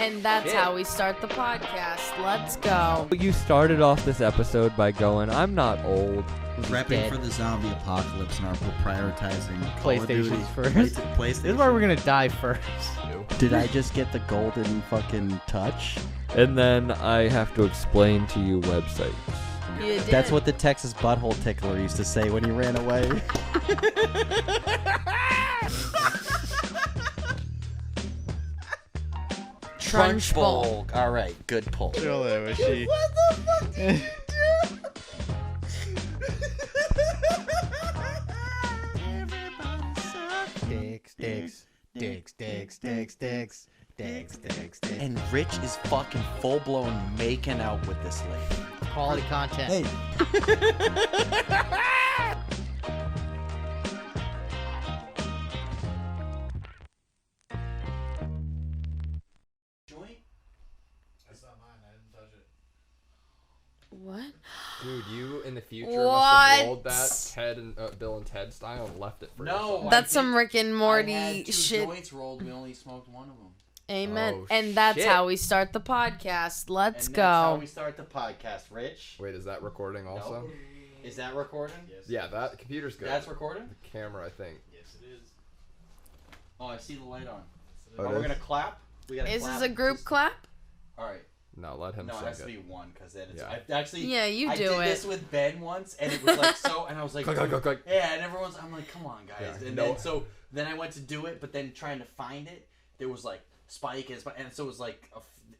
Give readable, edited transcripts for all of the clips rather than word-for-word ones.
And that's how we start the podcast. Let's go. You started off this episode by going, I'm not old. Prepping for the zombie apocalypse, and we're prioritizing PlayStations first. PlayStation. This is where we're gonna die first. Did I just get the golden fucking touch? And then I have to explain to you websites. You did. That's what the Texas butthole tickler used to say when he ran away. Trunchbull. All right, good pull. What the fuck did you do? Dicks. And Rich is fucking full blown making out with this lady. Quality content. Hey. What? Dude, you in the future What? must have rolled that Ted and Bill and Ted style and left it for yourself. That's some Rick and I Morty had two shit. joints rolled. We only smoked one of them. Amen. Oh, and that's shit. how we start the podcast. Let's And go. that's how we start the podcast, Rich. Wait, is that recording also? Nope. Is that recording? Yes. Yeah, that computer's good. That's recording? The camera, I think. Yes, it is. Oh, I see the light on. Oh, Are it we is? gonna clap? We gotta Is clap. this a group clap? All right. No, let him No, it sing has to it. be one because then it's. Yeah. I actually. Yeah, you I do did it. this with Ben once, and it was like so, and I was like, Click. yeah, and everyone's. I'm like, come on, guys. Yeah, and no. then I went to do it, but then trying to find it, there was like Spike and so it was like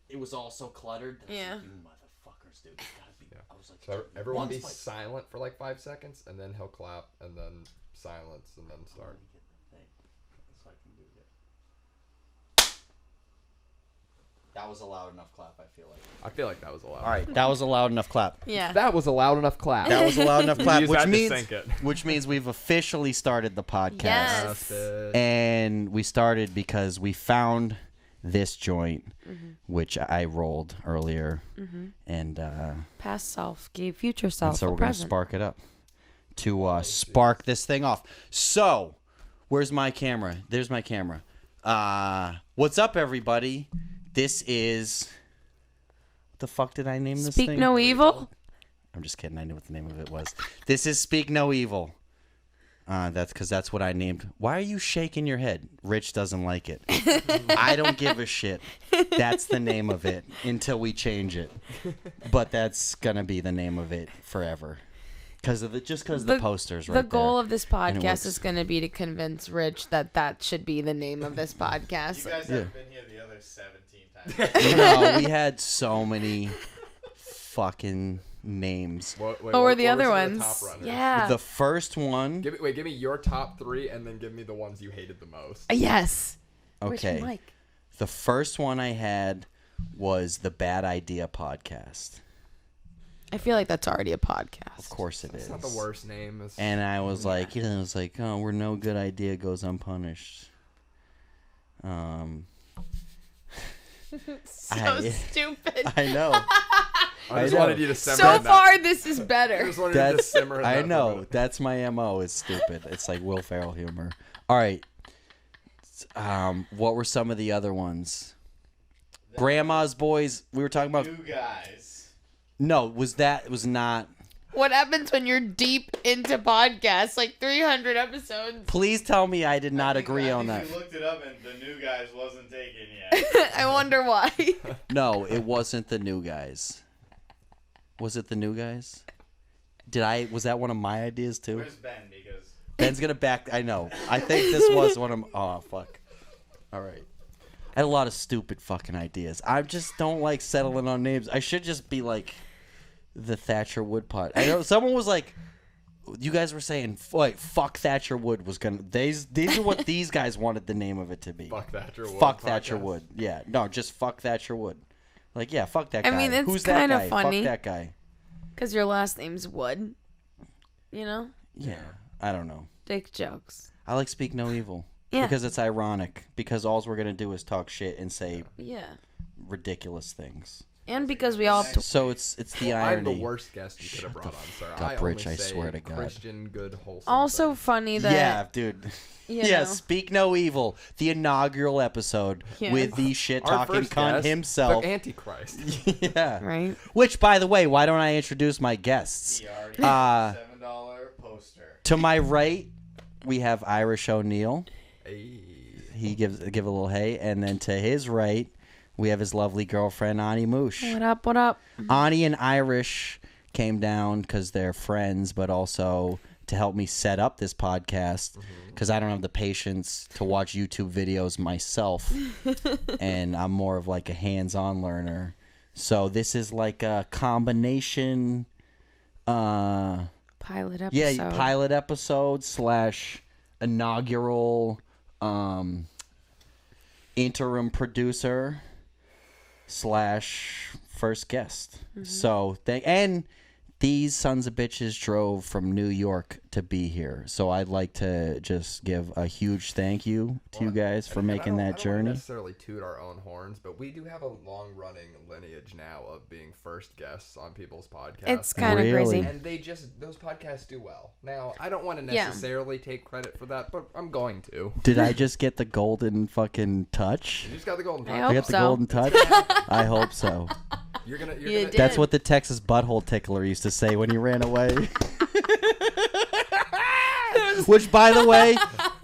it was all so cluttered. That Yeah. I was like, you motherfuckers, dude. It's gotta be. Yeah. I was like, So everyone one be Spike. silent for like 5 seconds, and then he'll clap, and then silence, and then start. Let me get the thing so I can do it. That was a loud enough clap. I feel like. I feel like that was allowed. All right, that was a loud enough clap. Yeah. That was a loud enough clap. That was a loud enough clap, Use which that to means sync it. which means we've officially started the podcast. Yes. And we started because we found this joint, which I rolled earlier, and Past self gave future self so a we're gonna present. spark it up to spark this thing off. So, where's my camera? There's my camera. What's up, everybody? This is. What the fuck did I name this Speak thing? no evil. I'm just kidding. I knew what the name of it was. This is Speak No Evil. That's because that's what I named. Why are you shaking your head? Rich doesn't like it. I don't give a shit. That's the name of it until we change it. But that's gonna be the name of it forever. Because of the posters right The goal there. of this And it podcast works. is going to be to convince Rich that should be the name of this podcast. You guys Yeah. haven't been here the other 17 times. No, we had so many fucking names. What were the other some of ones? top runners? Yeah. The first one. Give me your top 3, and then give me the ones you hated the most. Yes. Where's your Okay. mic? The first one I had was the Bad Idea podcast. I feel like that's already a podcast. Of course it It's is. not the worst name. It's, And I was like, oh, where no good idea goes unpunished. So stupid. I know. I just know. wanted you to simmer So in that. far, this is I better. just wanted you to That's simmer in I that for a know. minute. That's my MO. It's stupid. It's like Will Ferrell humor. All right. What were some of the other ones? Grandma's Boys. We were talking about. You guys. No, was not. What happens when you're deep into podcasts, like 300 episodes? Please tell me I did not agree on I that. think you looked it up and the new guys wasn't taken yet. I wonder why. No, it wasn't the New Guys. Was it the New Guys? Was that one of my ideas too? Where's Ben? Because Ben's gonna back. I know. I think this was one of. Oh fuck. All right. I had a lot of stupid fucking ideas. I just don't like settling on names. I should just be like the Thatcher Wood pot. I know someone was like, you guys were saying like fuck Thatcher Wood was gonna. These are what these guys wanted the name of it to be. Fuck Thatcher Wood. Fuck Thatcher podcast. Wood. Yeah. No, just fuck Thatcher Wood. Like yeah, fuck that guy. I mean, it's Who's that kinda guy? funny. Fuck that guy. Because your last name's Wood. You know? Yeah. I don't know. Dick jokes. I like Speak No Evil. Yeah. Because it's ironic. Because all we're going to do is talk shit and say Yeah. ridiculous things. And because we all So it's the I'm irony. the worst guest you could have brought on, sir. fuck I up, only Rich, I say swear to God. Christian, good, wholesome. also things. funny that Yeah, dude. you Yeah, know, speak no evil. The inaugural episode Yeah. with the shit Our talking first cunt guest, himself. the Antichrist. Yeah. right? Which, by the way, why don't I introduce my guests? He already Uh, has a $7 poster. To my right, we have Irish O'Neill. Hey. He give a little hey, and then to his right, we have his lovely girlfriend Ani Moush. What up? What up? Ani and Irish came down because they're friends, but also to help me set up this podcast because I don't have the patience to watch YouTube videos myself, and I'm more of like a hands-on learner. So this is like a combination, Pilot episode. pilot episode / inaugural interim producer / first guest. So and these sons of bitches drove from New York to be here. So I'd like to just give a huge thank you to you guys for making that I don't journey. necessarily toot our own horns, but we do have a long-running lineage now of being first guests on people's podcasts. It's kind of Really? crazy. And those podcasts do well. Now, I don't want to Yeah. necessarily take credit for that, but I'm going to. Did I just get the golden fucking touch? You just got the golden I touch. hope I got the so. golden touch? I hope so. You're gonna. You did. That's what the Texas butthole tickler used to say when he ran away. Which, by the way,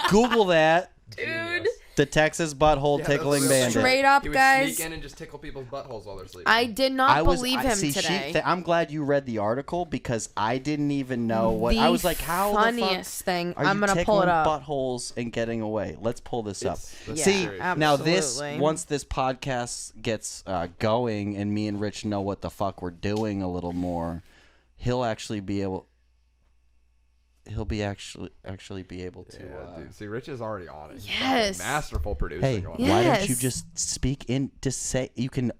Google that. Dude. The Texas butthole Yeah, tickling that's bandit. Straight up, He would guys. sneak in and just tickle people's buttholes while they're sleeping. I did not believe him today. I'm glad you read the article because I didn't even know what. The I was like, how funniest the fuck thing. are I'm you gonna pull it tickling up. buttholes and getting away? Let's pull this up. That's See, very- now this, absolutely. once this podcast gets going and me and Rich know what the fuck we're doing a little more, he'll actually be able. He'll be actually be able to. Yeah, dude. See, Rich is already on it. He's Yes. fucking masterful producing. Hey, going Yeah. why don't you Yes. just speak in? Just say you can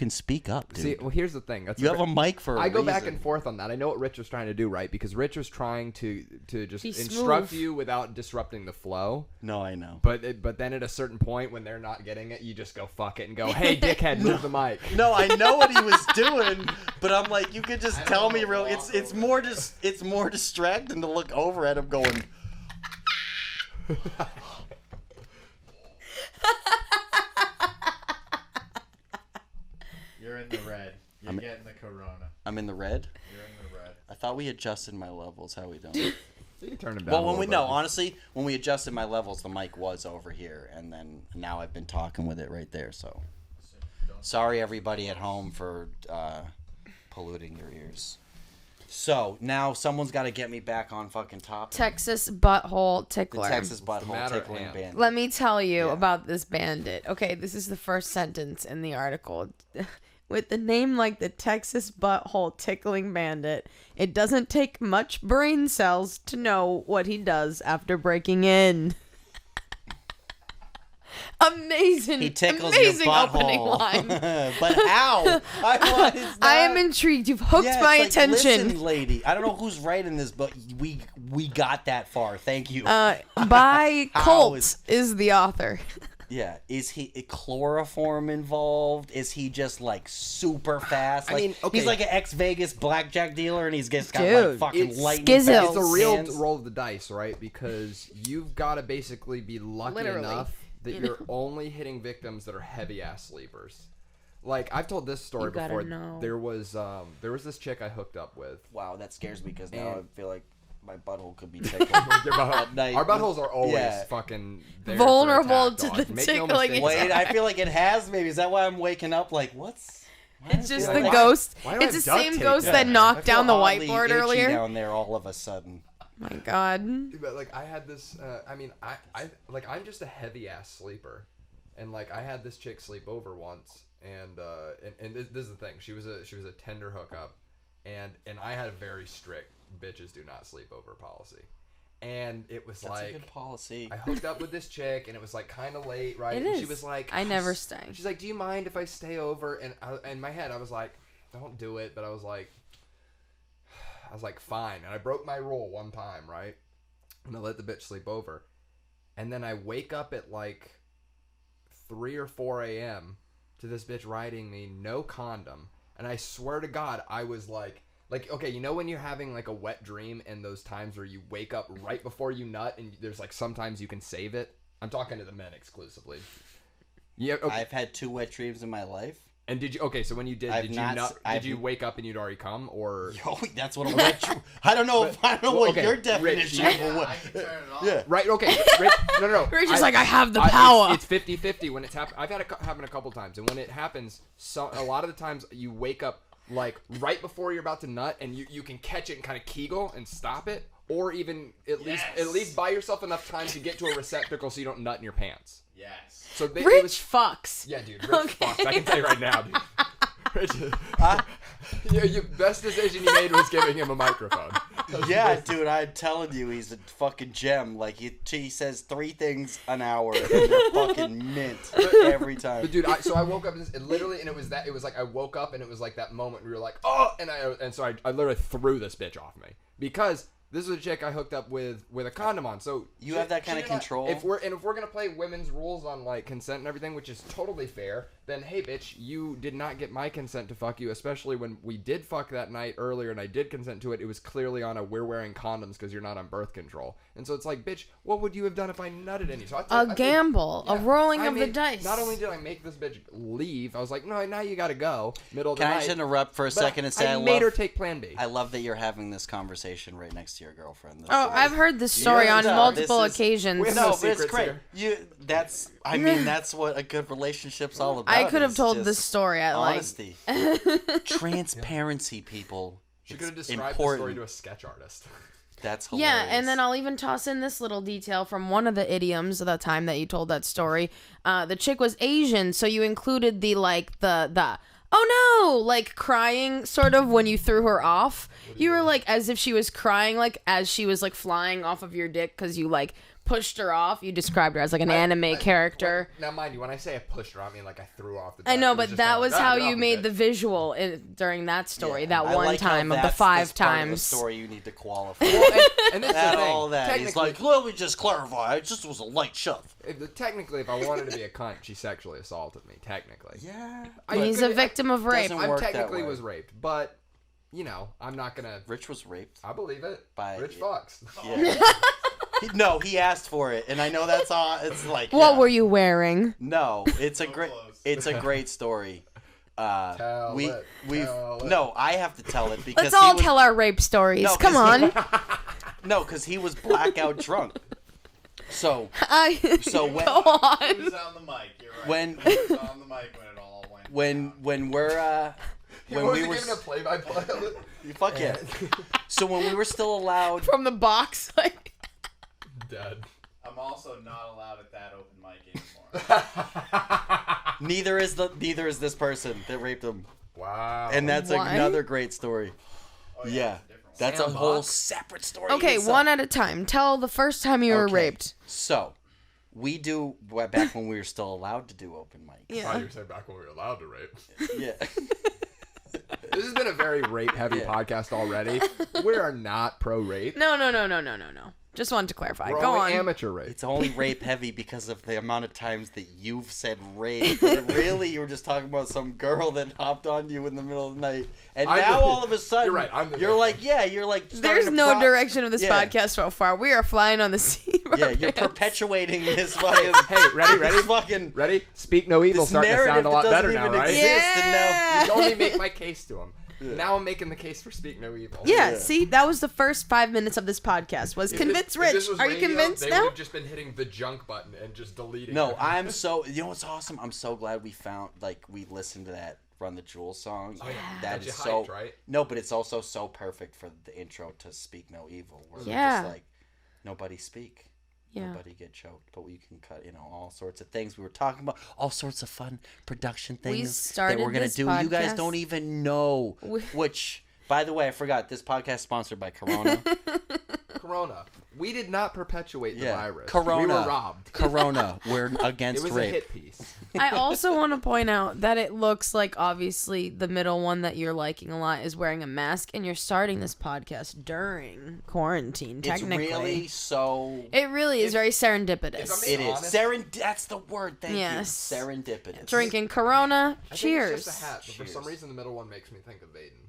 speak up, dude. See, well, here's the thing. That's you have a mic for. I a go back reason. and forth on that. I know what Rich was trying to do, right? Because Rich was trying to just Be instruct smooth. you without disrupting the flow. No, I know. But then at a certain point when they're not getting it, you just go fuck it and go, "Hey, dickhead, move the mic." No, I know what he was doing, but I'm like, you could just tell me real. It's more distracting to look over at him going. You're in the red. You're getting the corona. I'm in the red. You're in the red. I thought we adjusted my levels. How we doing? You can turn him down. Well, a when we little no, bit. honestly, when we adjusted my levels, the mic was over here, and then now I've been talking with it right there. So, sorry everybody at home for polluting your ears. So now someone's got to get me back on fucking topic. Texas butthole The tickler. Texas butthole matter at tickling hand? band. Let me tell you Yeah. about this bandit. Okay, this is the first sentence in the article. With the name like the Texas butthole tickling bandit, it doesn't take much brain cells to know what he does after breaking in. Amazing. He tickles amazing your opening butthole. line. But how? I am intrigued. You've hooked Yeah, my it's like, attention. Listen, lady. I don't know who's writing this, but we got that far. Thank you. By How Colt is the author. Yeah, is he chloroform involved? Is he just like super fast? Like, mean, okay. he's like an ex-Vegas blackjack dealer, and he's just got like Dude, fucking it's lightning. Skizzles. It's a real hands. roll of the dice, right? Because you've got to basically be lucky Literally, enough that you you're know? only hitting victims that are heavy ass sleepers. Like I've told this story You gotta before. know. There was this chick I hooked up with. Wow, that scares me because now And- I feel like my butthole could be tickled. Your butthole- At night. Our buttholes are always Yeah. fucking there Vulnerable for to attack, the dog. Make no tickling mistake Wait, about I feel like it has. Maybe is that why I'm waking up? Like, what's? why It's is just it the like- ghost. why do I It's the have duct same tape ghost down that there? I knocked feel down the oddly whiteboard itchy earlier. down there all of a sudden. My God. But like I had this I mean I like I'm just a heavy ass sleeper, and like I had this chick sleep over once, and this is the thing, she was a tender hookup, and I had a very strict bitches do not sleep over policy, and it was That's a like good policy. I hooked up with this chick, and it was like kind of late, right? It and she is. was like, I never stay. She's like, do you mind if I stay over? And in my head I was like, don't do it, but I was like fine, and I broke my rule one time, right? And I let the bitch sleep over, and then I wake up at like 3 or 4 a.m. to this bitch riding me, no condom. And I swear to God, I was like, okay, you know when you're having like a wet dream and those times where you wake up right before you nut and there's like sometimes you can save it? I'm talking to the men exclusively. Yeah, okay. I've had 2 wet dreams in my life. And did you? Okay, so when you did, did you wake up and you'd already come, or? Yo, that's what a wet dream. I don't know. I don't know what okay, your definition Rich, of a wet. I can turn it off. Yeah. Right. Okay. Rich, no. Rich is like, I have the power. It's 50-50 when it's happened. I've had it happen a couple times, and when it happens, a lot of the times you wake up like right before you're about to nut, and you can catch it and kind of kegel and stop it, or even at least buy yourself enough time to get to a receptacle so you don't nut in your pants. Yes. So Rich fucks. Yeah, dude. Rich fucks. I can tell you right now, dude. Rich, your best decision you made was giving him a microphone. Yeah, dude, I'm telling you, he's a fucking gem. Like, he says 3 things an hour, and they're fucking mint every time. But dude, so I woke up and it was like I woke up and it was like that moment where you're like, oh, and so I literally threw this bitch off me because this is a chick I hooked up with a condom on. So You have that kind of control? If we're gonna play women's rules on like consent and everything, which is totally fair, then hey bitch, you did not get my consent to fuck you, especially when we did fuck that night earlier and I did consent to it. It was clearly on a we're wearing condoms because you're not on birth control. And so it's like, bitch, what would you have done if I nutted in you? So I Gamble, a rolling of the made, dice. Not only did I make this bitch leave, I was like, no, now you gotta go. Middle of the Can night. I just interrupt for a second and say I made her take plan B. I love that you're having this conversation right next to your girlfriend. Oh, I've heard this story on multiple occasions. We have No, no but it's secrets great. here. That's what a good relationship's all about. I could have is told just this story at honesty. Transparency, people. She could have It's described important. the story to a sketch artist. That's hilarious. Yeah, and then I'll even toss in this little detail from one of the idioms of the time that you told that story. The chick was Asian, so you included the oh no, like crying sort of when you threw her off. You were like as if she was crying, like as she was like flying off of your dick because you like pushed her off. You described her as like an anime character. Now, mind you, when I say I pushed her, I mean like I threw her off the. I know, deck. It but just that kinda was like, how get you off made me, the bitch. visual during that story. That I one like how time of the that's 5 part of the times. story you need to qualify. And that's Add the thing. all that. He's Technically- like, let me just clarify. It just was a light shove. Technically, if I wanted to be a cunt, she sexually assaulted me. Technically, Yeah. He's a victim of rape. Doesn't I work that technically way. was raped, but you know, I'm not gonna. Rich was raped. I believe it. By- Rich fucks. Yeah. No, he asked for it, and I know that's all. It's like, What yeah. were you wearing? No, it's a great. close. It's a great story. Tell we it, we've tell it. no. I have to tell it because Let's all he was, tell our rape stories. No, Come 'cause on. No, because he was blackout drunk. So So when- Go It was on. on the mic. You're right. when It was on the mic when it all went down. when we're when was we he were giving a play-by-play of it? fuck yeah. So when we were still allowed. From the box. Like, Dead. I'm also not allowed at that open mic anymore. Neither is this person that raped him, Wow. and that's Why? another great story. Oh, Yeah, it's a different one. that's a Sandbox? whole separate story. okay, in itself. one at a time. Tell the first time you were Okay, raped. So, we do back when we were still allowed to do open mic. I thought you were saying back when we were allowed to rape. Yeah. This has been a very rape-heavy Yeah. podcast already. We are not pro-rape. No. Just wanted to clarify. We're Go only on. amateur rape. It's only rape heavy because of the amount of times that you've said rape. But really, you were just talking about some girl that hopped on you in the middle of the night, and I'm now the- all of a sudden, You're right, I'm the you're victim. like, yeah, you're like. starting There's to no direction of this Yeah. podcast so far. We are flying on the seat. of Yeah, our you're pants. perpetuating this fucking. Hey, ready? this fucking Ready? Speak no evil. this Starting to narrative sound a lot that better doesn't now, even right? exist, and now Yeah. You told me make my case to him. Now I'm making the case for speak no evil. Yeah, Yeah. see, that was the first 5 minutes of this podcast. Was If convince this- if Rich. this was Are you radio, convinced they now? would have just been hitting the junk button and just deleting. No, it. I'm so. You know what's awesome? I'm so glad we listened to that Run the Jewels song. Oh, yeah. That Got is you so. hyped, right? No, but it's also so perfect for the intro to Speak No Evil. Where we're Yeah. just like, nobody speak. Yeah. Nobody get choked, but you can cut, all sorts of things. We were talking about all sorts of fun production things that started we're gonna this do. You guys podcast- don't even know. Which, by the way, I forgot. This podcast is sponsored by Corona. Corona. We did not perpetuate the Yeah. virus. Corona. We were robbed. Corona. We're It against was rape. a hit piece. I also want to point out that it looks like obviously the middle one that you're liking a lot is wearing a mask, and you're starting this podcast during quarantine. Technically, It's really so. it really is very if serendipitous. I'm It is honest- That's the word. Thank Yes. you. Serendipitous. Drinking Corona. I think Cheers. it's just a hat, but for some Cheers. reason the middle one makes me think of Vaden.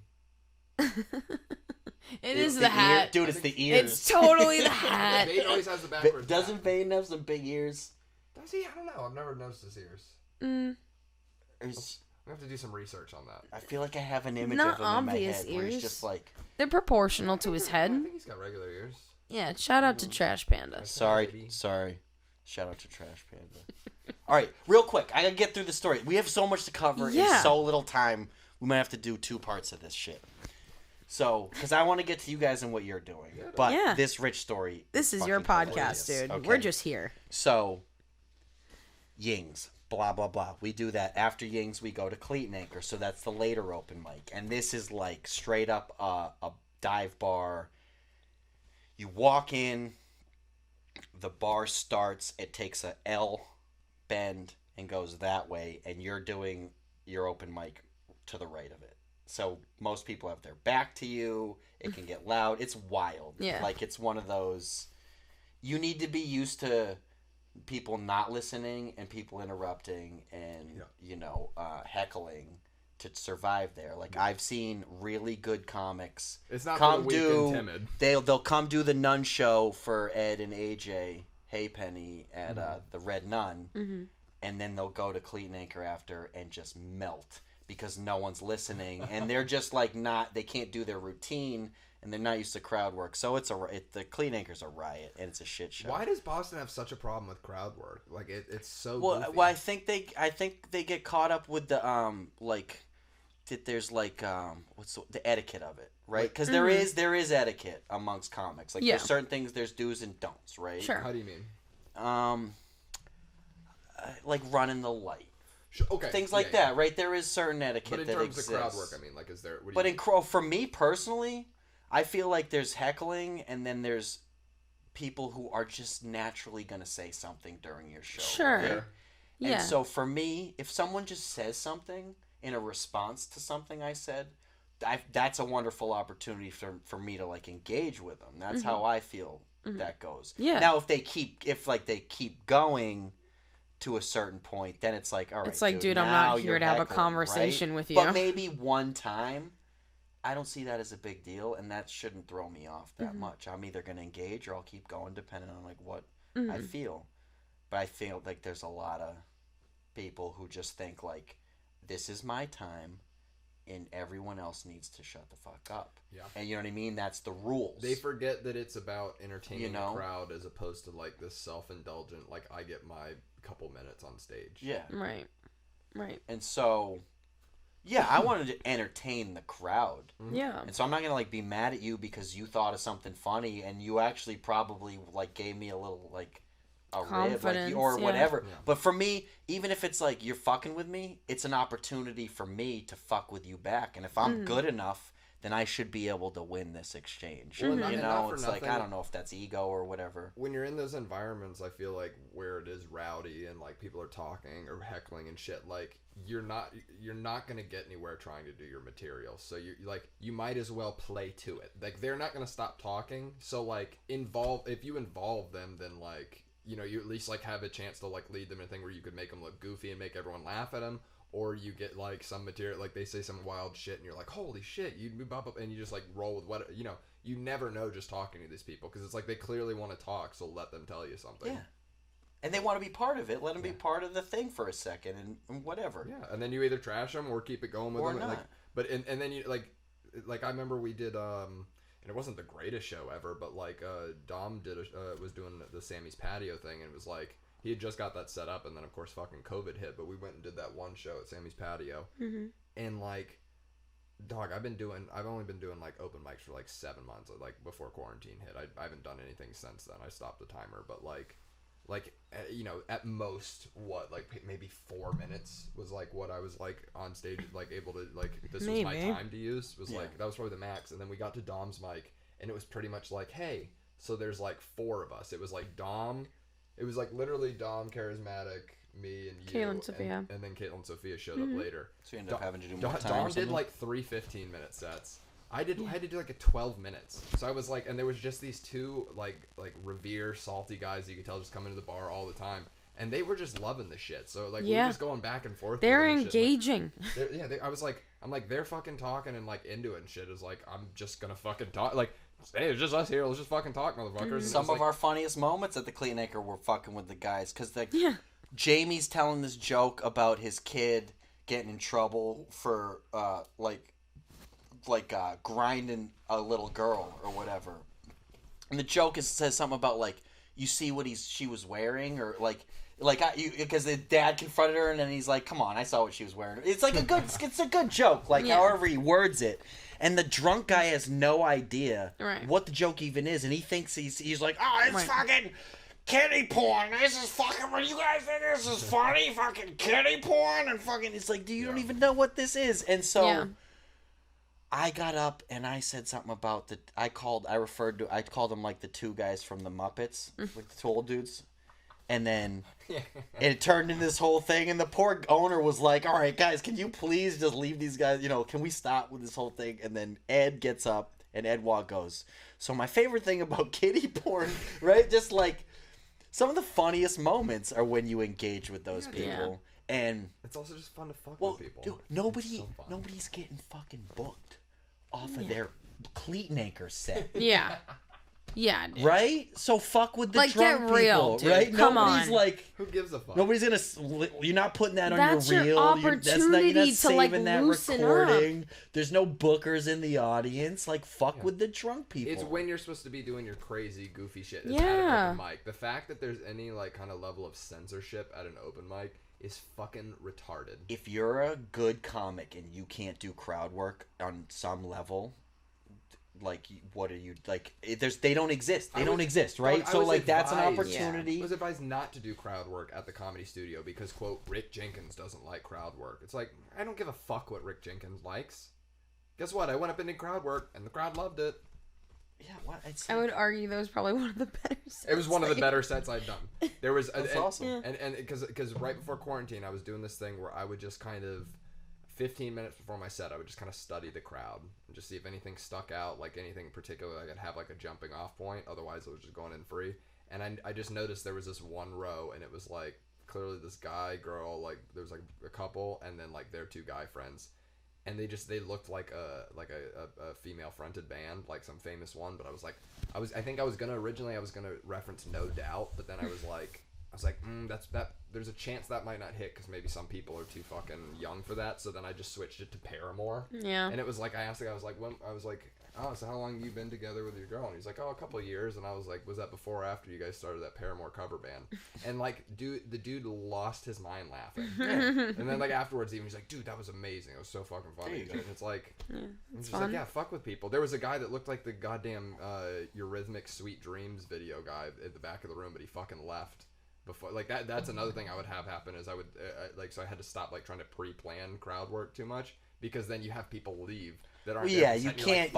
It is It's the ear- hat. dude. It's the ears. It's totally the hat. Vaden always has the backwards. Doesn't hat. Vaden have some big ears? Does he? I don't know. I've never noticed his ears. Mm, There's- I have to do some research on that. I feel like I have an image Not of him in my obvious head where he's ears. just like, they're proportional to his I head. think he's got regular ears. Yeah. Shout out to Trash Panda. sorry. Maybe. Shout out to Trash Panda. All right, real quick. I gotta get through the story. We have so much to cover in Yeah. so little time. We might have to do 2 parts of this shit. So, because I want to get to you guys and what you're doing. But Yeah. this rich story. This is your fucking podcast, hilarious. dude. Okay. We're just here. So, Yings, blah, blah, blah. We do that. After Yings, we go to Cleat and Anchor. So that's the later open mic. And this is like straight up a dive bar. You walk in, the bar starts, it takes a L bend and goes that way. And you're doing your open mic to the right of it. So most people have their back to you. It can get loud. It's wild. Yeah. Like it's one of those. You need to be used to people not listening and people interrupting and heckling to survive there. Like I've seen really good comics. It's not come for the weak do. and timid. They'll come do the Nun show for Ed and AJ Haypenny at the Red Nun, and then they'll go to Cleat and Anchor after and just melt because no one's listening and they're just like not. They can't do their routine. And they're not used to crowd work, so the Cleat and Anchor's a riot, and it's a shit show. Why does Boston have such a problem with crowd work? Like it's so. Well, goofy. I think they get caught up with the that there's like what's the etiquette of it, right? Because there is etiquette amongst comics. Like Yeah. there's certain things, there's do's and don'ts, right? Sure. How do you mean? Like running the light, Okay. things like yeah, that, right? There is certain etiquette But in that terms exists. of crowd work, I mean, like, is there? What do But you for me personally, I feel like there's heckling, and then there's people who are just naturally gonna say something during your show. Sure. right? Yeah. And so for me, if someone just says something in a response to something I said, that's a wonderful opportunity for me to like engage with them. That's how I feel that goes. Yeah. Now if they keep going to a certain point, then it's like, all right, It's like, dude, I'm now not here you're to have a heckling, conversation right? with you. But maybe one time, I don't see that as a big deal, and that shouldn't throw me off that much. I'm either going to engage or I'll keep going depending on like what I feel. But I feel like there's a lot of people who just think like, this is my time and everyone else needs to shut the fuck up. Yeah. And you know what I mean? That's the rules. They forget that it's about entertaining You know? the crowd as opposed to like this self-indulgent, like I get my couple minutes on stage. Yeah. Right. Right. And so, yeah, I wanted to entertain the crowd. Yeah. And so I'm not going to like be mad at you because you thought of something funny and you actually probably like gave me a little like a rib Confidence, or yeah. whatever. Yeah. But for me, even if it's like you're fucking with me, it's an opportunity for me to fuck with you back. And if I'm good enough, then I should be able to win this exchange. Well, and not- You and know, not for it's like nothing- I don't know if that's ego or whatever. When you're in those environments, I feel like where it is rowdy and like people are talking or heckling and shit, like you're not gonna get anywhere trying to do your material. So you might as well play to it. Like they're not gonna stop talking. So like if you involve them, then like you at least like have a chance to like lead them in a thing where you could make them look goofy and make everyone laugh at them. Or you get like some material, like they say some wild shit, and you're like, "Holy shit!" You move up, and you just like roll with what You never know just talking to these people because it's like they clearly want to talk, so let them tell you something. Yeah. And they want to be part of it. Let them be part of the thing for a second and whatever. Yeah, and then you either trash them or keep it going with Or them. And, not. like, but and then you like I remember we did and it wasn't the greatest show ever, but like Dom was doing the Sammy's Patio thing, and it was like. He had just got that set up, and then, of course, fucking COVID hit, but we went and did that one show at Sammy's Patio. Mm-hmm. And, like, dog, I've only been doing, like, open mics for, like, 7 months, like, before quarantine hit. I haven't done anything since then. I stopped the timer, but, like, at most, maybe 4 minutes was, like, what I was, like, on stage, like, able to, like, this was my Maybe. time to use. Was, Yeah. like, that was probably the max. And then we got to Dom's mic, and it was pretty much like, hey, so there's, like, 4 of us. It was, like, Dom... It was like literally Dom, Charismatic, me and you, Kayla and Sophia. and then Caitlin and Sophia showed up later. So you ended up having to do more Dom time. or did something? like 3 15-minute sets. I had to do like a 12 minutes. So I was like, and there was just these two like revere salty guys you could tell just come into the bar all the time, and they were just loving the shit. So like we were just going back and forth. They're with them and shit. engaging. Like, I'm like they're fucking talking and like into it and shit. Is like I'm just gonna fucking talk like. Hey, it's just us here. Let's just fucking talk, motherfuckers. And Some it's of like, our funniest moments at the Clean Acre were fucking with the guys because Yeah. Jamie's telling this joke about his kid getting in trouble for grinding a little girl or whatever, and the joke says something about like you see what she was wearing or because the dad confronted her and then he's like, come on, I saw what she was wearing. It's like it's a good joke, like however he words it. And the drunk guy has no idea what the joke even is, and he thinks he's like, oh, it's fucking kitty porn. This is fucking, what you guys think this is funny? Fucking kitty porn? And fucking, it's like, dude, you don't even know what this is. And so I got up and I said something about I called them like the two guys from the Muppets, like the two old dudes. And then it turned into this whole thing, and the poor owner was like, all right, guys, can you please just leave these guys, can we stop with this whole thing? And then Ed gets up, and Ed goes, so my favorite thing about kitty porn, right, just like, some of the funniest moments are when you engage with those people. And it's also just fun to fuck with people. Dude, nobody's getting fucking booked off of their Cleatnaker set. Yeah. Yeah, dude. Right? So fuck with the like, drunk get real, people, dude. right? Come nobody's on. like, who gives a fuck? Nobody's gonna. You're not putting that That's on your reel. your opportunity you're not to, saving like, that loosen recording. There's no bookers in the audience. Like fuck with the drunk people. It's when you're supposed to be doing your crazy, goofy shit. Yeah. At an open mic. The fact that there's any like kind of level of censorship at an open mic is fucking retarded. If you're a good comic and you can't do crowd work on some level, like what are you like? They don't exist. They don't exist, right? So like that's an opportunity. I was advised not to do crowd work at the Comedy Studio because quote Rick Jenkins doesn't like crowd work. It's like I don't give a fuck what Rick Jenkins likes. Guess what? I went up and did crowd work and the crowd loved it. Yeah, what? I would argue that was probably one of the better sets. It was one of the better sets I'd done. There was That's awesome. And because right before quarantine I was doing this thing where I would just kind of 15 minutes before my set I would just kind of study the crowd and just see if anything stuck out, like anything particular I could have like a jumping off point, otherwise I was just going in free. And I just noticed there was this one row and it was like clearly this guy girl, like there was like a couple and then like their two guy friends, and they looked like a female fronted band, like some famous one, but I think I was gonna reference No Doubt, but then I was like there's a chance that might not hit because maybe some people are too fucking young for that. So then I just switched it to Paramore. Yeah. And it was like I asked the guy, I was like, oh, so how long have you been together with your girl? And he's like, oh, a couple of years. And I was like, was that before or after you guys started that Paramore cover band? And like, the dude lost his mind laughing. And then like afterwards, even he's like, dude, that was amazing. It was so fucking funny. And it's like, it's just like, yeah, fuck with people. There was a guy that looked like the goddamn Eurythmics Sweet Dreams video guy at the back of the room, but he fucking left. Before like that's another thing I would have happen is I would so I had to stop like trying to pre-plan crowd work too much because then you have people leave that aren't you can't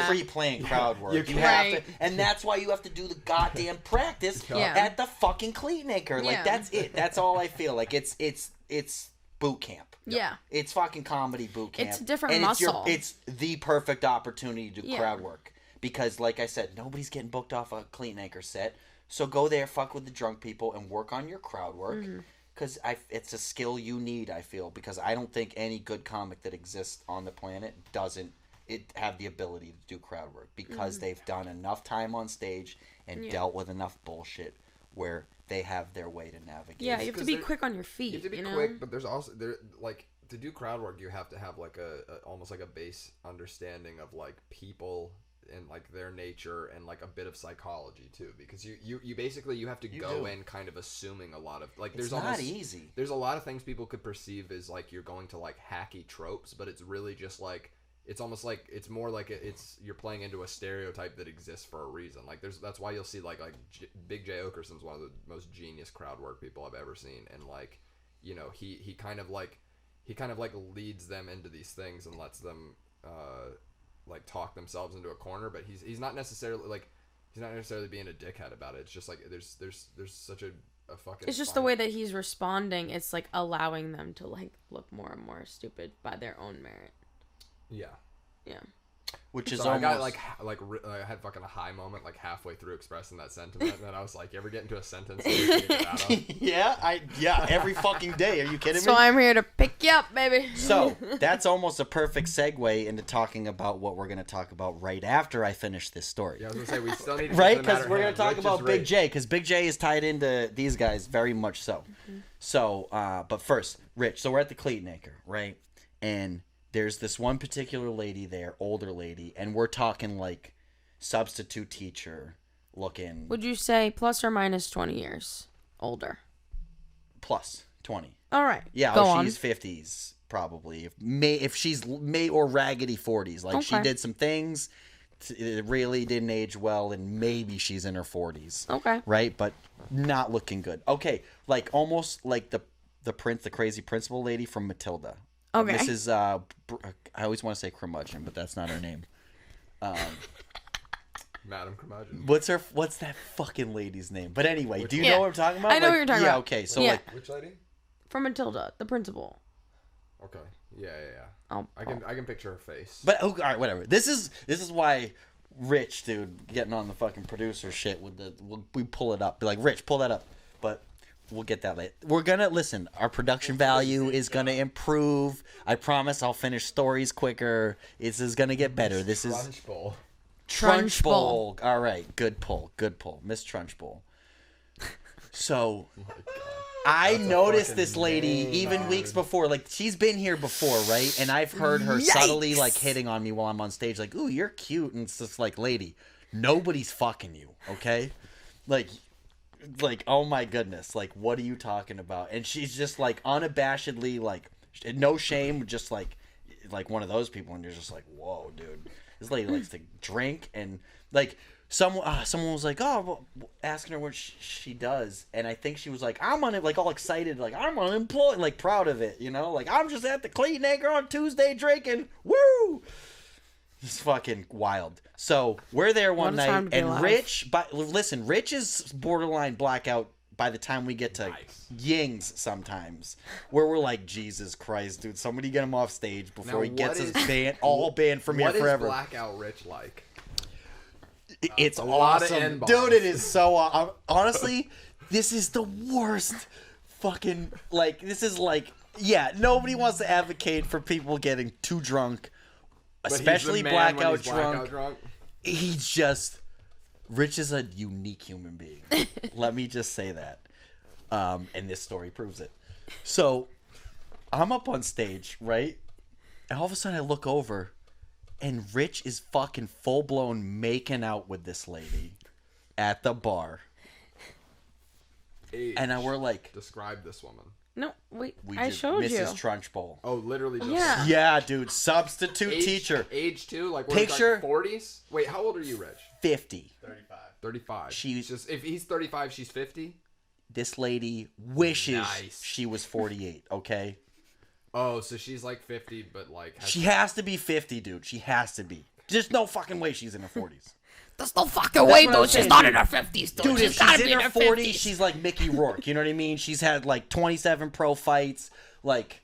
pre-plan crowd work. You have to, and that's why you have to do the goddamn practice at the fucking Cleatnaker. Like that's it. That's all I feel like. It's boot camp. Yeah. It's fucking comedy boot camp. It's a different and muscle. It's the perfect opportunity to do crowd work because, like I said, nobody's getting booked off a Cleatnaker set. So go there, fuck with the drunk people, and work on your crowd work. Because it's a skill you need, I feel. Because I don't think any good comic that exists on the planet doesn't have the ability to do crowd work. Because they've done enough time on stage and dealt with enough bullshit where they have their way to navigate. Yeah, you have to be quick on your feet. You have to be quick, but there's also like to do crowd work, you have to have like a almost like a base understanding of like people and like their nature and like a bit of psychology too, because you basically you have to go in kind of assuming a lot of like there's not easy. There's a lot of things people could perceive as like you're going to like hacky tropes, but it's really just like it's almost like it's more like it's you're playing into a stereotype that exists for a reason. Like that's why you'll see like Big J Okerson's one of the most genius crowd work people I've ever seen, and like you know he kind of like leads them into these things and lets them like talk themselves into a corner, but he's not necessarily being a dickhead about it. It's just like there's such a a fucking. It's just the way that he's responding. It's like allowing them to like look more and more stupid by their own merit. Yeah. Yeah. Which is So I almost got I had fucking a high moment like halfway through expressing that sentiment, and then I was like, "You ever get into a sentence that you can't get out of?" yeah, every fucking day. Are you kidding me? So I'm here to pick you up, baby. So that's almost a perfect segue into talking about what we're going to talk about right after I finish this story. Yeah, I was gonna say we still need to Right? get to the Because matter we're at going hand. to talk Rich about is Big rich. J, because Big J is tied into these guys very much so. So, but first, Rich, so we're at the Clayton Acre, right? And there's this one particular lady there, older lady, and we're talking like substitute teacher looking. Would you say plus or minus 20 years older? Plus 20. All right. Yeah, Go oh, on. she's 50s probably. If she's May or raggedy 40s, like she Okay. did some things, it really didn't age well, and maybe she's in her 40s. Okay. Right, but not looking good. Okay, like almost like the crazy principal lady from Matilda. Okay. Mrs. I always want to say Curmudgeon, but that's not her name. Madam Curmudgeon. What's that fucking lady's name? But anyway, do you Yeah. know what I'm talking about? I know what you're talking yeah, about. okay. So Yeah. like Which lady? From Matilda, the principal. Okay. Yeah. Oh, I can picture her face. But all right, whatever. This is why Rich, dude, getting on the fucking producer shit with we pull it up. Be like, Rich, pull that up. But we'll get that later. We're gonna listen. Our production value is gonna improve. I promise. I'll finish stories quicker. This is gonna get better. This is Trunchbull. Trunchbull. All right, good pull, Miss Trunchbull. So. Oh my God. I noticed fucking this lady name, even dude. weeks before. Like, she's been here before, right? And I've heard her subtly, Yikes. like, hitting on me while I'm on stage. Like, ooh, you're cute. And it's just like, lady, nobody's fucking you, okay? Like, oh my goodness. Like, what are you talking about? And she's just, like, unabashedly, like, no shame, just, like one of those people. And you're just like, whoa, dude. This lady likes to drink. And, like... Someone was like, oh, well, asking her what she does, and I think she was like, I'm like all excited, like I'm unemployed, like proud of it, you know, like I'm just at the Clayton Acre on Tuesday drinking, woo! It's fucking wild. So we're there one What a time night, to be and alive. Rich is borderline blackout by the time we get to Nice. Yings sometimes, where we're like, Jesus Christ, dude, somebody get him off stage before Now, he gets what us banned from here What is forever. Blackout Rich like? It's a lot of awesome, N-bombs. dude. It is so honestly, this is the worst fucking like. This is like, yeah. Nobody wants to advocate for people getting too drunk, But he's the especially man when blackout he's blackout drunk. drunk. He's just Rich is a unique human being. Let me just say that, and this story proves it. So, I'm up on stage, right, and all of a sudden I look over. And Rich is fucking full-blown making out with this lady at the bar. Age. And we're like... Describe this woman. No, wait. We I just, showed Mrs. you. Trunchbull. Oh, literally just... Yeah. Yeah, dude. Substitute teacher. Age too? Like, what Picture- is like 40s? Wait, how old are you, Rich? 50. 35. 35. She's- just... If he's 35, she's 50? This lady wishes Nice. she was 48, okay? Oh, so she's like 50, but like... She has to be 50, dude. She has to be. There's no fucking way she's in her 40s. There's no fucking way, what I'm dude. She's saying, not dude. in her 50s, Dude, if gotta she's be in her 40s, 50s. she's like Mickey Rourke. You know what I mean? She's had like 27 pro fights. Like,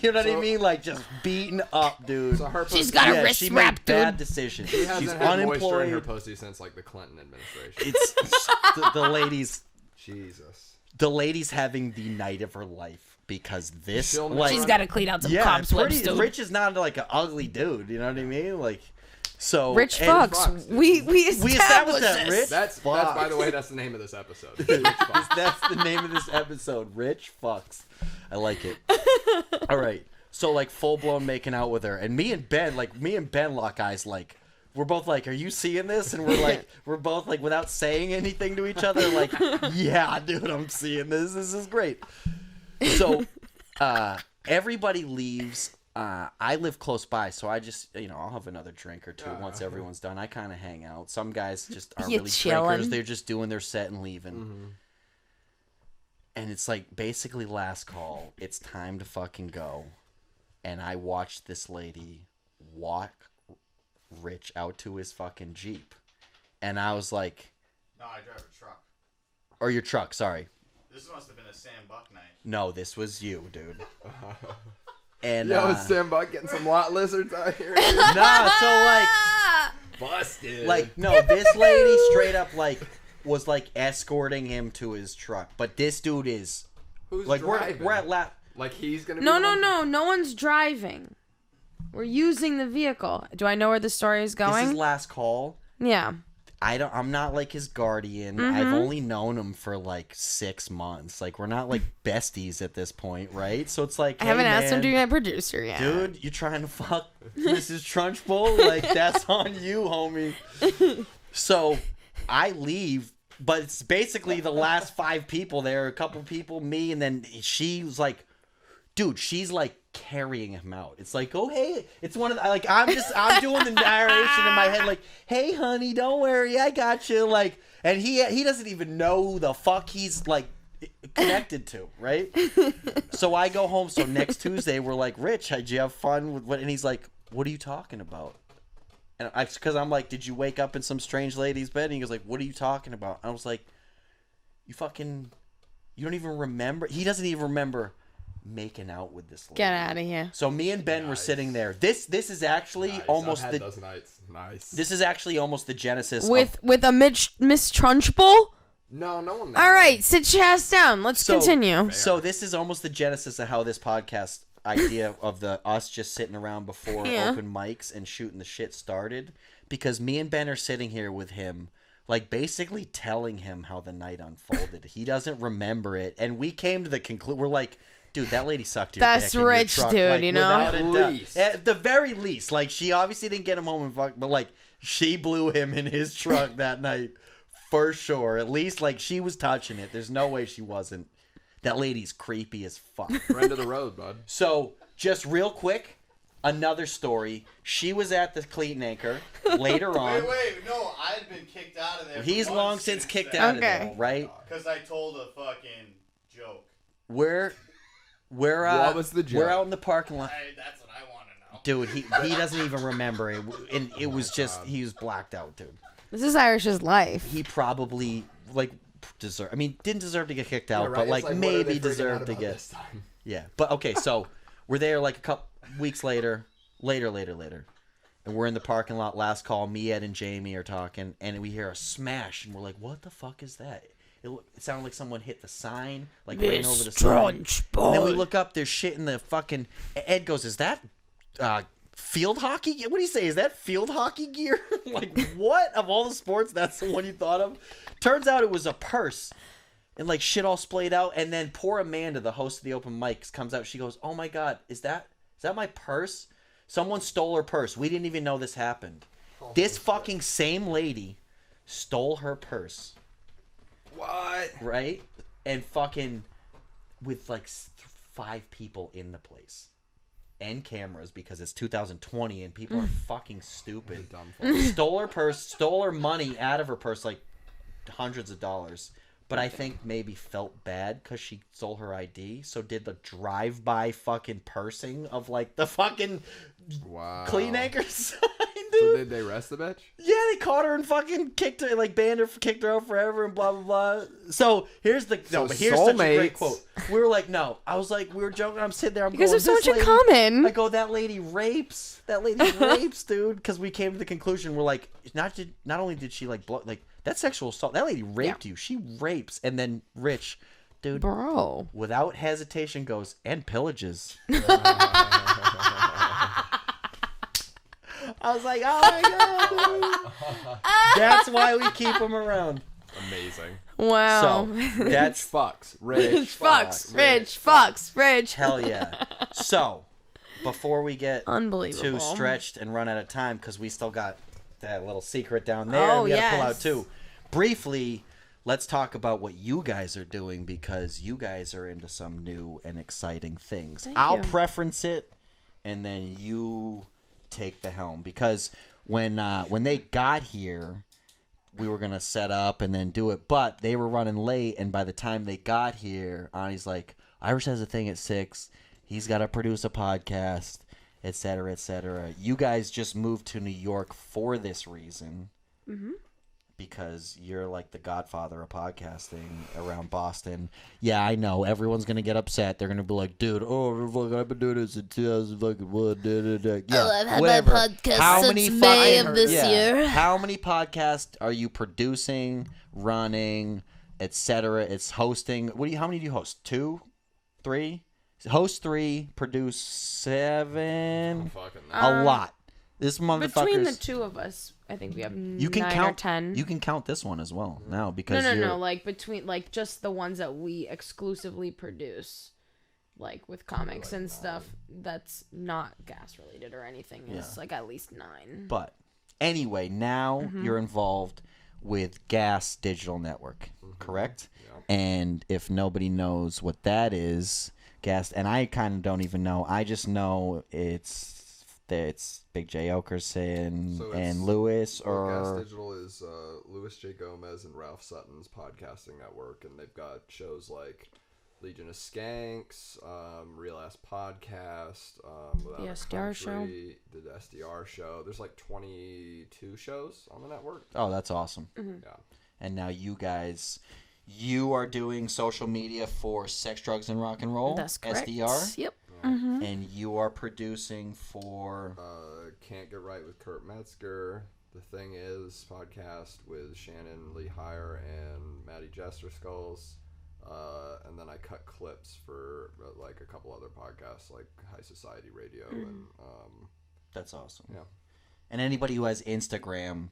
you know what I So- mean? Like, just beaten up, dude. So her She's pussy- got a Yeah, wrist she wrap, made bad dude. decisions. She hasn't She's had moisture in her unemployed. pussy since like the Clinton administration. It's the lady's having the night of her life because this She'll like She's got to clean out some yeah, cobwebs, dude. Rich is not like an ugly dude. You know what I mean? Like, so Rich and- fucks. We established that, this. Rich. That's Fuck. by the way, that's the name of this episode. Rich fuck. That's the name of this episode. Rich fucks. I like it. All right. So like full blown making out with her, and me and Ben lock eyes. Like we're both like, "Are you seeing this?" And we're both like, without saying anything to each other, like, "Yeah, dude, I'm seeing this. This is great." So everybody leaves. I live close by, so I just, I'll have another drink or two once everyone's done. I kind of hang out. Some guys just aren't You really chillin'? drinkers. They're just doing their set and leaving. And it's like basically last call. It's time to fucking go. And I watched this lady walk Rich out to his fucking Jeep. And I was like, No, I drive a truck. Or your truck, sorry. This must have been a Sam Buck night. No, this was you, dude. And Yo, is Sam Buck getting some lot lizards out here? Dude? nah, so like Busted. like no, this lady straight up like was like escorting him to his truck. But this dude is Who's like driving? we're at lap. Like he's gonna be No, the no, one- no. No one's driving. We're using the vehicle. Do I know where the story is This going? is last call. Yeah. I'm not like his guardian. I've only known him for like 6 months. Like we're not like besties at this point, right? So it's like I haven't hey, asked him man, to be my producer yet. dude, you trying to fuck Mrs. Trunchbull? Like that's on you, homie. So I leave, but it's basically the last 5 people there, a couple people, me, and then she was like, dude, she's like carrying him out. It's like, oh hey, it's one of the, like I'm doing the narration in my head, like, hey honey, don't worry, I got you. Like, and he doesn't even know who the fuck he's like connected to, right? So I go home. So next Tuesday we're like, Rich, did you have fun with what? And he's like, what are you talking about? And because I'm like, did you wake up in some strange lady's bed? And he goes like, what are you talking about? I was like, you don't even remember. He doesn't even remember making out with this lady. Get out of here. So me and Ben were sitting there. This is actually Nice. almost I've the had those nights. Nice. this is actually almost the genesis With of, a Miss Trunchbull? No one. All right, sit your ass down. Let's continue. So this is almost the genesis of how this podcast idea of the us just sitting around before Yeah. open mics and shooting the shit started, because me and Ben are sitting here with him, like basically telling him how the night unfolded. He doesn't remember it, and we came to the conclusion. We're like, dude, that lady sucked your That's dick in your rich, truck, dude, like, you know? without a doubt. Least. At the very least, like she obviously didn't get him home and fuck, but like she blew him in his truck that night for sure. At least like she was touching it. There's no way she wasn't. That lady's creepy as fuck. Friend of the road, bud. So just real quick, another story. She was at the clean anchor later on. Wait, no, I had been kicked out of there. He's long since kicked out of there, Okay. right? Because I told a fucking joke. We're What was the joke? We're out in the parking lot. That's what I want to know. Dude, he doesn't even remember it, and it was just he was blacked out, dude. This is Irish's life. He probably like didn't deserve to get kicked out, Yeah, right? but It's like what are maybe they freaking out deserved to about get. this time? Yeah, but okay, so we're there like a couple weeks later, and we're in the parking lot. Last call, me, Ed, and Jamie are talking, and we hear a smash, and we're like, "What the fuck is that?" It sounded like someone hit the sign, like ran over the sign. And then we look up, there's shit in the fucking. Ed goes, "Is that field hockey? What do you say? Is that field hockey gear?" Like, what of all the sports, that's the one you thought of? Turns out it was a purse, and like shit all splayed out. And then poor Amanda, the host of the open mics, comes out. She goes, "Oh my god, is that my purse? Someone stole her purse. We didn't even know this happened. This fucking same lady stole her purse." What? Right? And fucking with like 5 people in the place. And cameras, because it's 2020 and people are fucking stupid. Dumb fuck. Stole her purse, stole her money out of her purse, like hundreds of dollars. But I think maybe felt bad because she stole her ID. So did the drive-by fucking pursing of like the fucking Wow. clean anchor sign, So dude. did they arrest the bitch? Yeah, they caught her and fucking kicked her, like banned her, kicked her out forever, and blah blah blah. So here's the So but here's such a great soulmates. quote. We were like, no, I was like, we were joking. I'm sitting there, I'm You guys going, have so this much in lady- common. I go, that lady rapes. That lady rapes, dude. Because we came to the conclusion, we're like, not only did she like blow, like that's sexual assault. That lady raped you. She rapes, and then Rich, dude, Bro. without hesitation, goes and pillages. I was like, oh my god, dude. That's why we keep them around. Amazing. Wow. So that's Fucks. Rich. Rich fucks. hell yeah. So before we get Unbelievable. too stretched and run out of time, because we still got that little secret down there, Oh, and we gotta pull out yes. too. Briefly, let's talk about what you guys are doing, because you guys are into some new and exciting things. Thank I'll you. preference it, and then you take the helm, because when they got here, we were gonna set up and then do it, but they were running late, and by the time they got here, Ani's like, Irish has a thing at 6. He's got to produce a podcast, etc., etc. You guys just moved to New York for this reason. Mm-hmm. because you're like the godfather of podcasting around Boston. Yeah, I know. Everyone's going to get upset. They're going to be like, dude, I've been doing this in 2001. Yeah, I've had whatever. my podcast How since many May fucking- of this year. How many podcasts are you producing, running, etc.? It's hosting. How many do you host? 2? 3? Host 3, produce 7. Fucking A lot. This motherfucker. Between the two of us, I think we have You can 9 count or 10. You can count this one as well now because No. Like between, like just the ones that we exclusively produce, like with comics and stuff. That's not gas related or anything. It's like at least 9. But anyway, now you're involved with Gas Digital Network, correct? Yeah. And if nobody knows what that is, Gas, and I kind of don't even know. I just know it's Big J Okerson So and it's- Lewis, Well, Gas or Digital is Louis J. Gomez and Ralph Sutton's podcasting network, and they've got shows like Legion of Skanks, Real Ass Podcast, Without The a SDR show. Country, the SDR show. There's like 22 shows on the network. oh, that's awesome. Yeah. And now you are doing social media for Sex, Drugs, and Rock and Roll. That's correct. SDR. Yep. And you are producing for Can't Get Right with Kurt Metzger. The Thing Is podcast with Shannon Lee Hire and Maddie Jester Skulls. And then I cut clips for like a couple other podcasts like High Society Radio and That's awesome. yeah. And anybody who has Instagram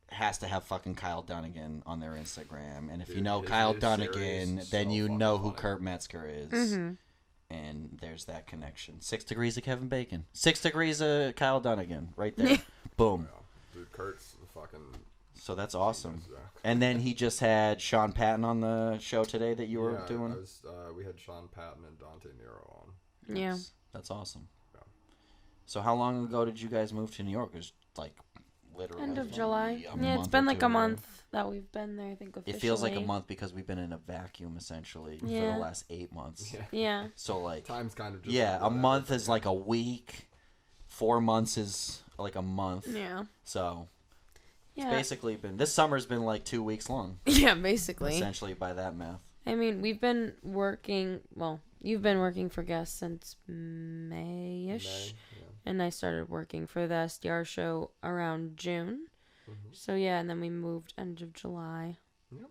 has to have fucking Kyle Dunnigan on their Instagram. And if you Dude, know his Kyle series Dunnigan, is then so you fucking know who funny. Kurt Metzger is. And there's that connection. 6 Degrees of Kevin Bacon. 6 Degrees of Kyle Dunnigan. Right there. Boom. Yeah. Dude, Kurt's the fucking So that's awesome. yeah. And then he just had Sean Patton on the show today that you were Yeah, doing. we had Sean Patton and Dante Nero on. Yeah. That's awesome. Yeah. So how long ago did you guys move to New York? It was like literally End of like July. a Yeah, it's month been or like two a ago. month that we've been there. I think officially. It feels like a month because we've been in a vacuum essentially for Yeah. the last 8 months. Yeah. Yeah. So like, Time's kind of just yeah, a whatever. month is like a week. 4 months is like a month. Yeah. So it's Yeah. basically been, this summer's been like 2 weeks long, Yeah, basically. essentially by that math. I mean, we've been working. Well, you've been working for guests since May-ish, May, yeah. and I started working for the SDR show around June. So yeah, and then we moved end of July. Yep.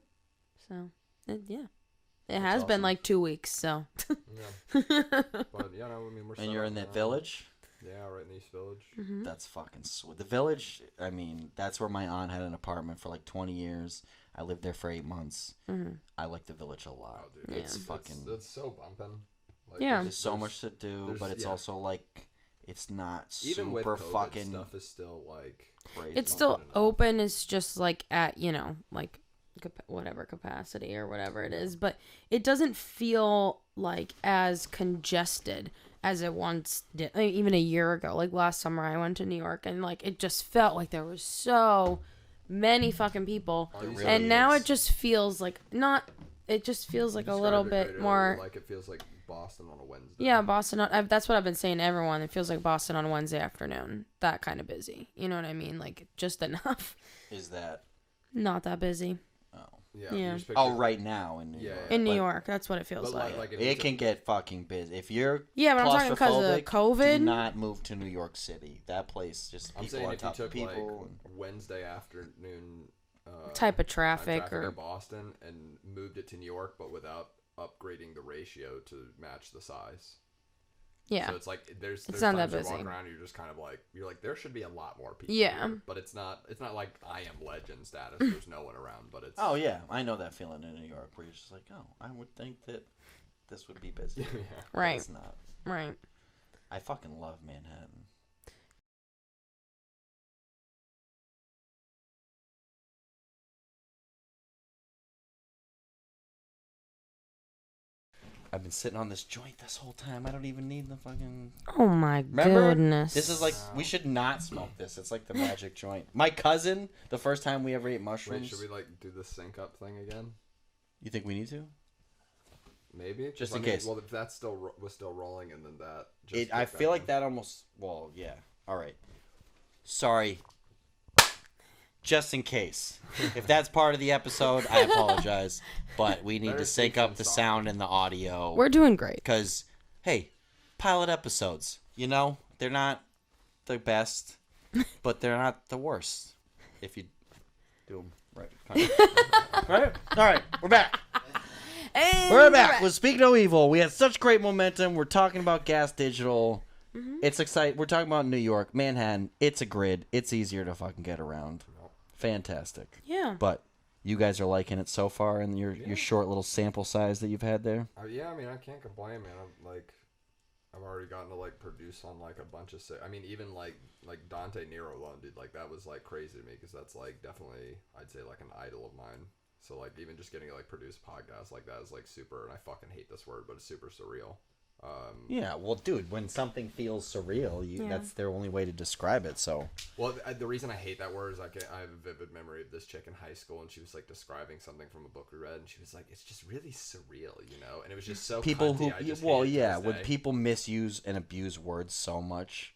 So yeah, it has been awesome. like 2 weeks. So Yeah. But yeah, no, I mean we're. And set you're up in that now. village? Yeah, right in the East Village. That's fucking sweet. The village, I mean, that's where my aunt had an apartment for like 20 years. I lived there for 8 months. I like the village a lot. Oh, dude, It's fucking. It's so bumping. Like, Yeah. There's so much to do, there's- but it's yeah. also like it's not Even with super COVID, fucking stuff is still like crazy. it's still enough. open. It's just like at like whatever capacity or whatever it is, but it doesn't feel like as congested as it once did. I mean, even a year ago, like last summer, I went to New York and like it just felt like there was so many fucking people, really and now is. it just feels like not. It just feels like a little Described it bit great more. earlier, like it feels like Boston on a Wednesday. Yeah, Boston. That's what I've been saying to everyone. It feels like Boston on a Wednesday afternoon. That kind of busy. You know what I mean? Like just enough. Is that? Not that busy. Yeah. Yeah. you just Oh, picture- right now in New Yeah, York. In New But York, that's what it feels But like. like if it it's can get fucking busy if you're. Yeah, but I'm talking because of claustrophobic, COVID. Do not move to New York City. That place just I'm people saying on if you top of took people. like Wednesday afternoon Type of time traffic or in Boston and moved it to New York, but without upgrading the ratio to match the size. yeah, So it's like there's It's times not that you're busy. walking around and you're just kind of like there should be a lot more people. Yeah. here. But it's not like I am legend status. There's no one around, but it's Oh yeah, I know that feeling in New York where you're just like, oh, I would think that this would be busy. yeah. But right, It's not. right. I fucking love Manhattan. I've been sitting on this joint this whole time. I don't even need the fucking. Oh my Remember? goodness. This is like we should not smoke this. It's like the magic joint. My cousin, the first time we ever ate mushrooms. Wait, should we like do the sync up thing again? You think we need to? Maybe Just I in mean, case. Well, if that's still was still rolling, and then that. I feel like that almost. Well, yeah. All right. Sorry. just in case. If that's part of the episode, I apologize. But we need to sync up the sound and the audio. We're doing great. Because, hey, pilot episodes, you know, they're not the best, but they're not the worst. If you do them right. Right? All right, we're back. And We're back. Well, speak no evil. We had such great momentum. We're talking about Gas Digital. Mm-hmm. It's exciting. We're talking about New York, Manhattan. It's a grid. It's easier to fucking get around. Fantastic. Yeah. But you guys are liking it so far in your short little sample size that you've had there? Yeah, I mean, I can't complain, man. I've already gotten to like produce on like a bunch of I mean, even like Dante Nero alone, dude, like that was like crazy to me because that's like definitely I'd say like an idol of mine. So like even just getting to like produce podcasts like that is like super, and I fucking hate this word, but it's super surreal. Yeah, well, dude, when something feels surreal, that's their only way to describe it. So, well, the reason I hate that word is I have a vivid memory of this chick in high school, and she was like describing something from a book we read, and she was like, "It's just really surreal," you know. And it was just so people cunty, when people misuse and abuse words so much,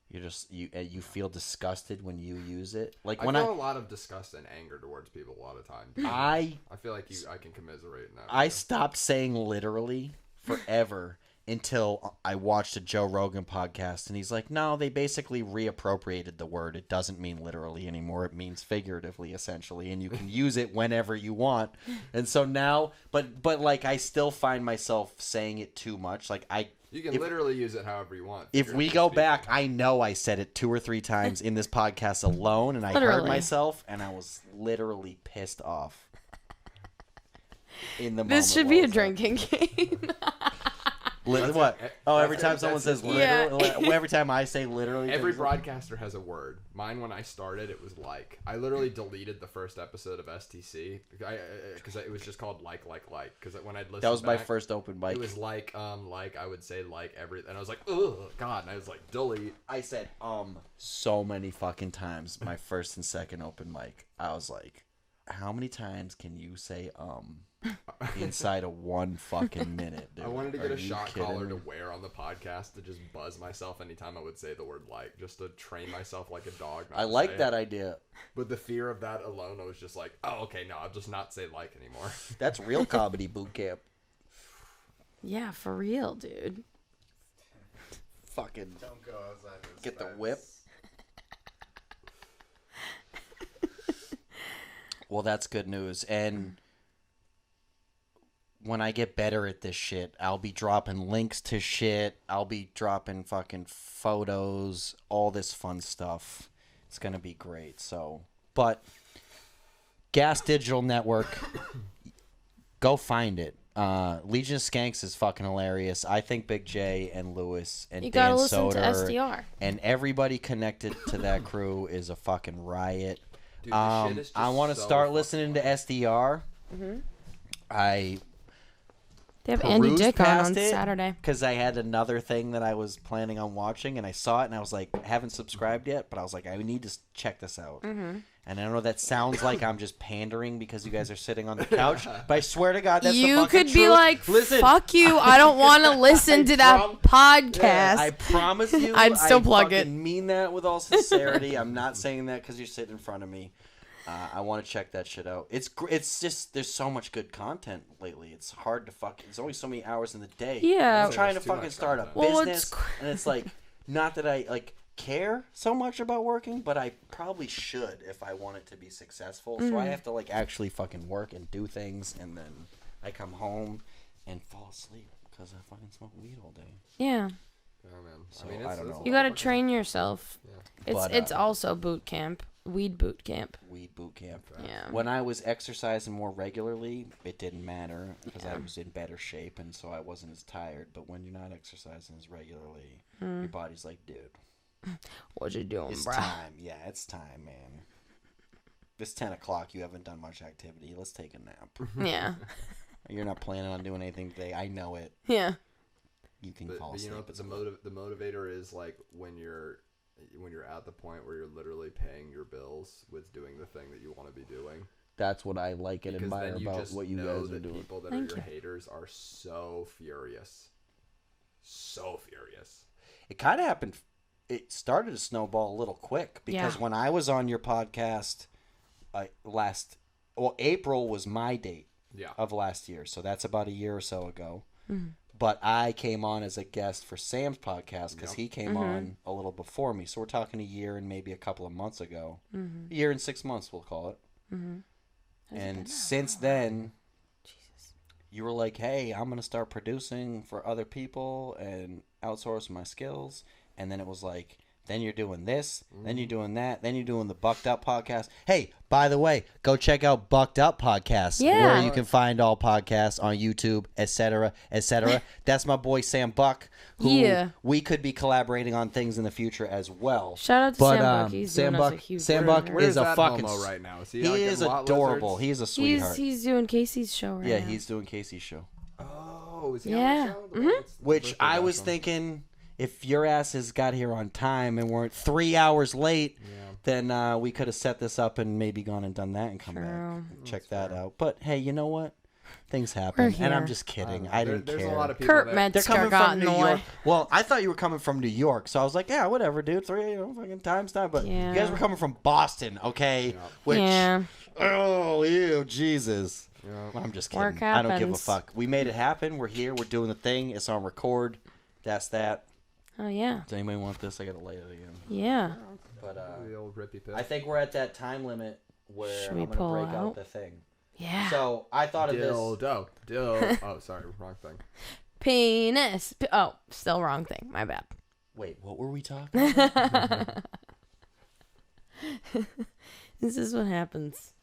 you feel disgusted when you use it. Like when I feel a lot of disgust and anger towards people a lot of times. I feel like I can commiserate in that. I stopped saying literally forever. Until I watched a Joe Rogan podcast, and he's like, no, they basically reappropriated the word. It doesn't mean literally anymore. It means figuratively, essentially, and you can use it whenever you want. And so now, but like, I still find myself saying it too much. Like you can literally use it however you want. If we go back, I know I said it 2 or 3 times in this podcast alone, and I heard myself, and I was literally pissed off. In the moment. This should be a drinking game. What? Oh, every time someone says literally, every time I say literally. Every broadcaster has a word. Mine, when I started, it was like. I literally deleted the first episode of STC because it was just called like. Because when I'd listen, that was my first open mic. It was like I would say like every, and I was like, oh god, and I was like, delete. I said so many fucking times. My first and second open mic, I was like, how many times can you say inside of 1 fucking minute, dude? I wanted to get a shot collar to wear on the podcast to just buzz myself anytime I would say the word like, just to train myself like a dog. I like that idea. But the fear of that alone, I was just like, oh, okay, no, I'll just not say like anymore. That's real comedy boot camp. Yeah, for real, dude. Fucking Don't go outside this get the fence. whip. Well, that's good news. And when I get better at this shit, I'll be dropping links to shit. I'll be dropping fucking photos, all this fun stuff. It's going to be great. So, but Gas Digital Network, go find it. Legion of Skanks is fucking hilarious. I think Big J and Lewis and You Dan gotta listen Soder to SDR. and everybody connected to that crew is a fucking riot. Dude, this shit is just I want to so start fucking listening to funny. SDR. I They have Andy perused Dick on past it Saturday. because I had another thing that I was planning on watching, and I saw it, and I was like, I haven't subscribed yet, but I was like, I need to check this out. And I know that sounds like I'm just pandering because you guys are sitting on the couch, but I swear to God, that's the You fucking could be truth. like, Listen, fuck you, I don't want to listen to that podcast. I promise you, I'd still plug it. I mean that with all sincerity. I'm not saying that because you're sitting in front of me. I want to check that shit out. It's just there's so much good content lately. It's hard to fucking. There's only so many hours in the day. Yeah. I'm trying to There's too fucking much start a content. Well, business, and it's like not that I like care so much about working, but I probably should if I want it to be successful. So I have to like actually fucking work and do things, and then I come home and fall asleep because I fucking smoke weed all day. Yeah. Yeah, man. So, I mean, I don't know. You gotta train yourself. Yeah. It's also boot camp. Weed boot camp. Weed boot camp. Yeah. When I was exercising more regularly, it didn't matter because I was in better shape and so I wasn't as tired. But when you're not exercising as regularly, your body's like, dude, What you doing, it's bro? time. Yeah, it's time, man. It's 10 o'clock. You haven't done much activity. Let's take a nap. Yeah. You're not planning on doing anything today. I know it. Yeah. You can But fall you asleep. know, the motivator is like when you're at the point where you're literally paying your bills with doing the thing that you want to be doing. That's what I like and Because admire then you about just what you know guys are that doing. people that Thank are your you. haters are so furious. So furious. It kind of happened. It started to snowball a little quick because Yeah. when I was on your podcast, April was my date Yeah. of last year, so that's about a year or so ago. Mm-hmm. But I came on as a guest for Sam's podcast because Yep. he came on a little before me. So we're talking a year and maybe a couple of months ago. Mm-hmm. A year and 6 months, we'll call it. And since then, you were like, hey, I'm going to start producing for other people and outsource my skills. And then it was like, then you're doing this, then you're doing that, then you're doing the Bucked Up podcast. Hey, by the way, go check out Bucked Up podcast, Yeah. where you can find all podcasts on YouTube, etc., etc. That's my boy Sam Buck, who Yeah. we could be collaborating on things in the future as well. Shout out to But, Sam Buck. He's Sam doing us a Buck- huge Sam favor. Buck Where's is a that fucking homo right now? Is He out is getting lot adorable. lizards? He's a sweetheart. He's doing Casey's show right Yeah, now. he's doing Casey's show. Oh, is he Yeah. on the show? The one that's the Which birthday I was bash one? thinking, if your asses got here on time and weren't 3 hours late, then we could have set this up and maybe gone and done that and come True. back. Check that out. But hey, you know what? Things happen. We're And I'm here. just kidding. There- I didn't there's care. a lot of people Kurt that, They're Metzger coming got from in New the York. way. Well, I thought you were coming from New York, so I was like, yeah, whatever, dude. Fucking time's time. But you guys Yeah. were coming from Boston, okay? Which, Yeah. oh, ew, Jesus. I'm just kidding. Work I don't give a happens. fuck. We made it happen. We're here. We're doing the thing. It's on record. That's that. Oh, yeah. Does anybody want this? I gotta lay it again. Yeah. But the old rippy pit. I think we're at that time limit where Should I'm we gonna pull break out out? the thing. Yeah. So I thought of this. Dildo. Oh, sorry, wrong thing. Penis. Oh, still wrong thing. My bad. Wait, what were we talking about? This is what happens